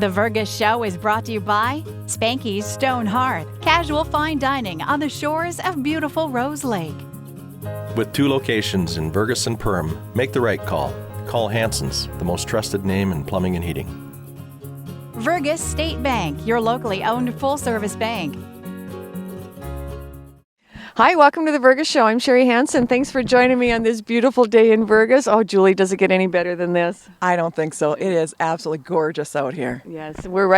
The Vergas Show is brought to you by Spanky's Stone Hearth, casual fine dining on the shores of beautiful Rose Lake. With 2 locations in Vergas and Perham, make the right call. Call Hanson's, the most trusted name in plumbing and heating. Vergas State Bank, your locally owned full-service bank. Hi, welcome to the Vergas Show. I'm Sherry Hanson. Thanks for joining me on this beautiful day in Vergas. Oh, Julie, does it get any better than this? I don't think so. It is absolutely gorgeous out here. Yes, we're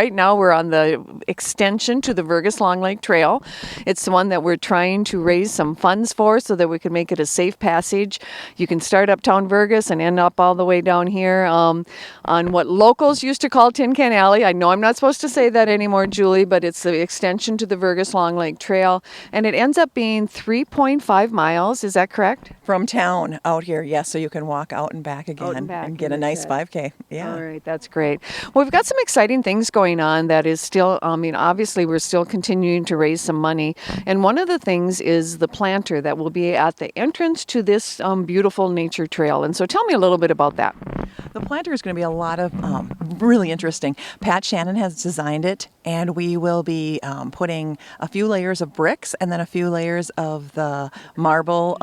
on the extension to the Vergas Long Lake Trail. It's the one that we're trying to raise some funds for so that we can make it a safe passage. You can start uptown Vergas and end up all the way down here on what locals used to call Tin Can Alley. I know I'm not supposed to say that anymore, Julie, but it's the extension to the Vergas Long Lake Trail, and it ends up being 3.5 miles. Is that correct? From town out here, yes, so you can walk out and back again and get a nice 5K. Yeah. All right, that's great. Well, we've got some exciting things going on that is still, obviously we're still continuing to raise some money. And one of the things is the planter that will be at the entrance to this beautiful nature trail. And so tell me a little bit about that. The planter is going to be a lot of really interesting. Pat Shannon has designed it, and we will be putting a few layers of bricks and then a few layers of the marble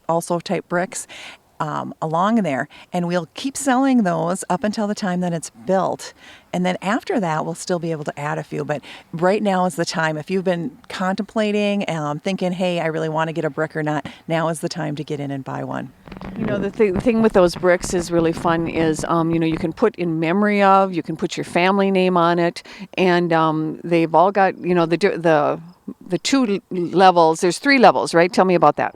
also type bricks along there, and we'll keep selling those up until the time that it's built. And then after that, we'll still be able to add a few. But right now is the time. If you've been contemplating, thinking, hey, I really want to get a brick or not, now is the time to get in and buy one. You know, the thing with those bricks is really fun is, you can put in memory of, you can put your family name on it, and they've all got, the 2 levels. There's 3 levels, right? Tell me about that.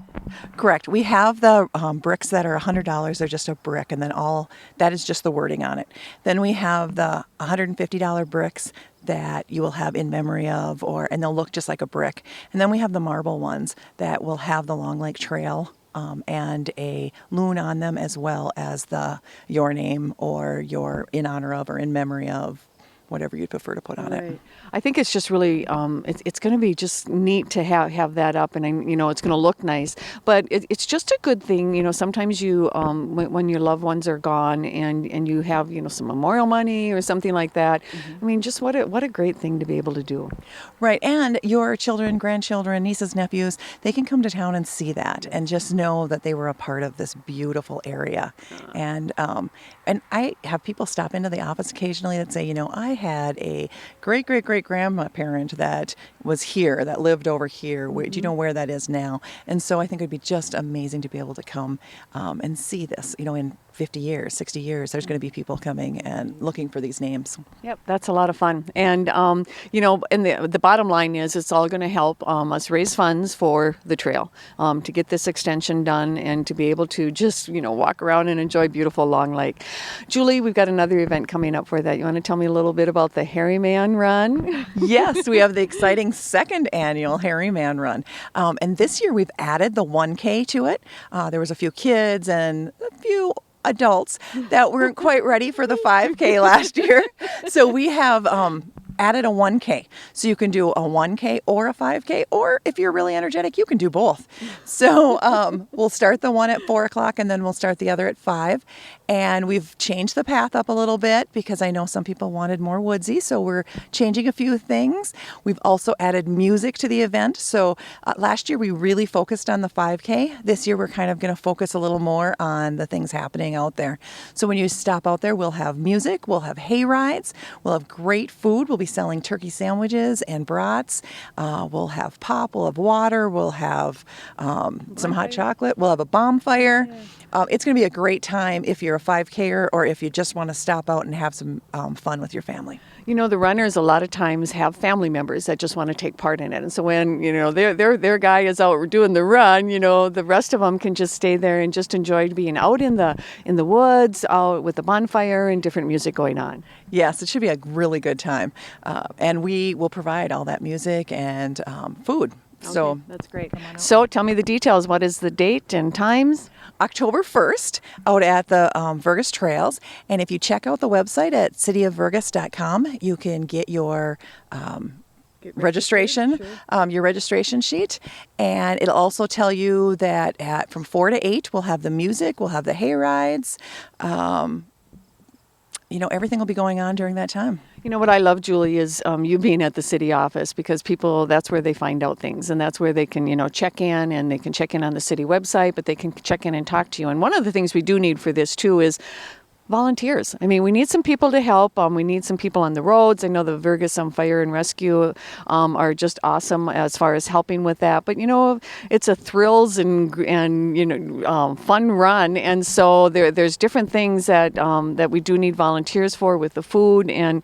Correct. We have the bricks that are $100. They're just a brick, and then all that is just the wording on it. Then we have the $150 bricks that you will have in memory of, and they'll look just like a brick. And then we have the marble ones that will have the Long Lake Trail and a loon on them, as well as your name or your in honor of or in memory of, whatever you'd prefer to put on it. I think it's just really, it's going to be just neat to have that up, and it's going to look nice. But it's just a good thing, sometimes you, when your loved ones are gone and you have, some memorial money or something like that. Mm-hmm. I mean, just what a great thing to be able to do. Right, and your children, grandchildren, nieces, nephews, they can come to town and see that and just know that they were a part of this beautiful area. And I have people stop into the office occasionally that say, I had a great-great-great-grandparent that was here, that lived over here. Mm-hmm. Do you know where that is now? And so I think it would be just amazing to be able to come and see this, in 50 years, 60 years, there's going to be people coming and looking for these names. Yep, that's a lot of fun. And, and the bottom line is it's all going to help us raise funds for the trail to get this extension done and to be able to just, walk around and enjoy beautiful Long Lake. Julie, we've got another event coming up for that. You want to tell me a little bit about the Hairy Man Run? Yes, we have the exciting 2nd annual Hairy Man Run. And this year we've added the 1K to it. There was a few kids and a few adults that weren't quite ready for the 5K last year. So we have added a 1K. So you can do a 1K or a 5K, or if you're really energetic, you can do both. So we'll start the one at 4 o'clock and then we'll start the other at 5. And we've changed the path up a little bit because I know some people wanted more woodsy, so we're changing a few things. We've also added music to the event. So last year we really focused on the 5K. This year we're kind of going to focus a little more on the things happening out there. So when you stop out there, we'll have music, we'll have hay rides, we'll have great food. We'll be selling turkey sandwiches and brats. We'll have pop, we'll have water, we'll have some hot chocolate, we'll have a bonfire. It's going to be a great time if you're a 5K'er or if you just want to stop out and have some fun with your family. The runners a lot of times have family members that just want to take part in it. And so when, their guy is out doing the run, the rest of them can just stay there and just enjoy being out in the woods, out with the bonfire and different music going on. Yes, it should be a really good time. And we will provide all that music and food. Okay, so that's great. So tell me the details. What is the date and times? October 1st out at the Vergas Trails. And if you check out the website at cityofvergas.com, you can get your registration, your registration sheet. And it'll also tell you that from 4 to 8, we'll have the music, we'll have the hay rides. Everything will be going on during that time. You know what I love, Julie, is you being at the city office, because people, that's where they find out things, and that's where they can, check in, and they can check in on the city website, but they can check in and talk to you. And one of the things we do need for this too is volunteers. I mean, we need some people to help. We need some people on the roads. I know the Vergas Fire and Rescue are just awesome as far as helping with that. But it's a thrills and fun run, and so there's different things that we do need volunteers for with the food, and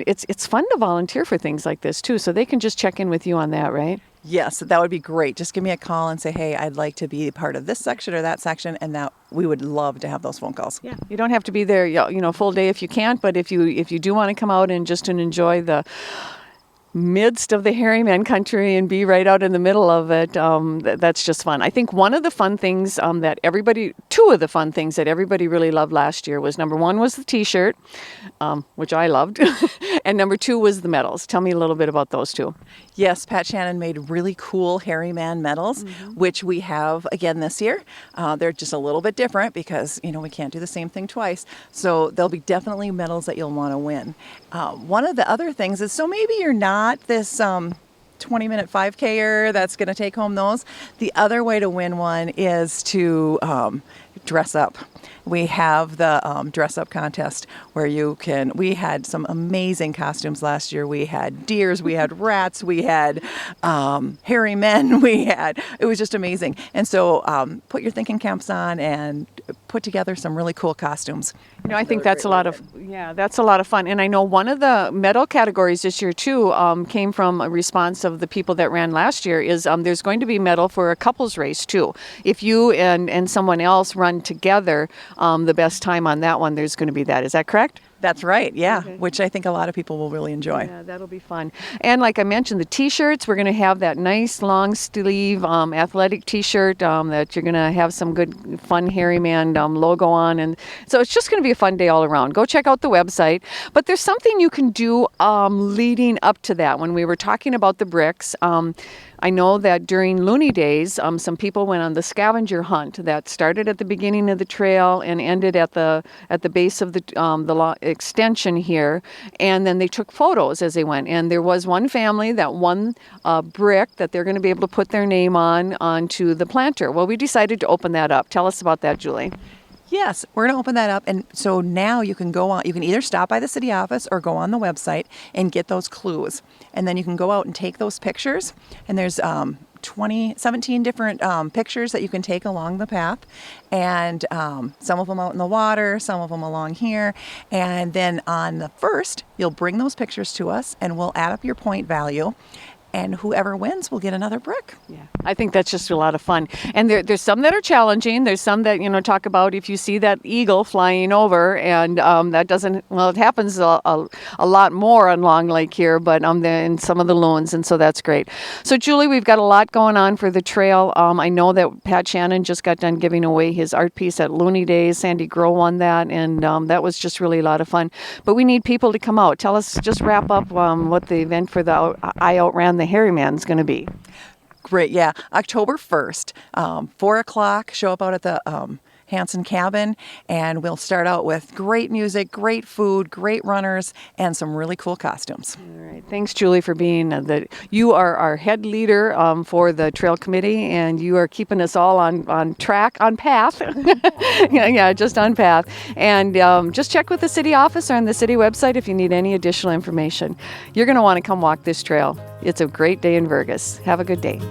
it's fun to volunteer for things like this too. So they can just check in with you on that, right? Yes, that would be great. Just give me a call and say, hey, I'd like to be part of this section or that section, and that we would love to have those phone calls. Yeah, you don't have to be there, full day if you can't, but if you do want to come out and just enjoy the midst of the Harryman country and be right out in the middle of it, that's just fun. I think two of the fun things that everybody really loved last year was, number one was the t-shirt, which I loved, and number two was the medals. Tell me a little bit about those two. Yes, Pat Shannon made really cool Harryman medals, which we have again this year. They're just a little bit different because, we can't do the same thing twice. So there'll be definitely medals that you'll want to win. One of the other things is, so maybe you're not this 20-minute 5K-er that's going to take home those. The other way to win one is to dress up. We have the dress up contest where we had some amazing costumes last year. We had deers, we had rats, we had hairy men, it was just amazing. And so put your thinking caps on and put together some really cool costumes. I think that's a lot of fun. And I know one of the medal categories this year too came from a response of the people that ran last year, is there's going to be medal for a couples race too. If you and someone else run together, the best time on that one, there's going to be that. Is that correct? That's right, yeah, Okay. Which I think a lot of people will really enjoy. Yeah, that'll be fun. And like I mentioned, the t-shirts, we're going to have that nice long sleeve athletic t-shirt that you're going to have some good fun Harryman logo on. And so it's just going to be a fun day all around. Go check out the website. But there's something you can do leading up to that. When we were talking about the bricks, I know that during Looney Days, some people went on the scavenger hunt that started at the beginning of the trail and ended at the base of the extension here, and then they took photos as they went. And there was one family that won a brick that they're going to be able to put their name onto the planter. Well, we decided to open that up. Tell us about that, Julie. Yes, we're going to open that up. And so now you can go on, you can either stop by the city office or go on the website and get those clues. And then you can go out and take those pictures. And there's 17 different pictures that you can take along the path. And some of them out in the water, some of them along here. And then on the first, you'll bring those pictures to us and we'll add up your point value. And whoever wins will get another brick. Yeah, I think that's just a lot of fun. And there's some that are challenging. There's some that, talk about if you see that eagle flying over, and that doesn't, it happens a lot more on Long Lake here, but in some of the loons, and so that's great. So, Julie, we've got a lot going on for the trail. I know that Pat Shannon just got done giving away his art piece at Looney Days. Sandy Groh won that, and that was just really a lot of fun. But we need people to come out. Tell us, just wrap up what the event for the I Outran the Harryman's going to be. Great, yeah. October 1st, 4 o'clock, show up out at the Hanson Cabin, and we'll start out with great music, great food, great runners, and some really cool costumes. All right. Thanks, Julie, for being you are our head leader for the trail committee, and you are keeping us all on track, on path. yeah, just on path. And just check with the city office or on the city website if you need any additional information. You're going to want to come walk this trail. It's a great day in Vergas. Have a good day.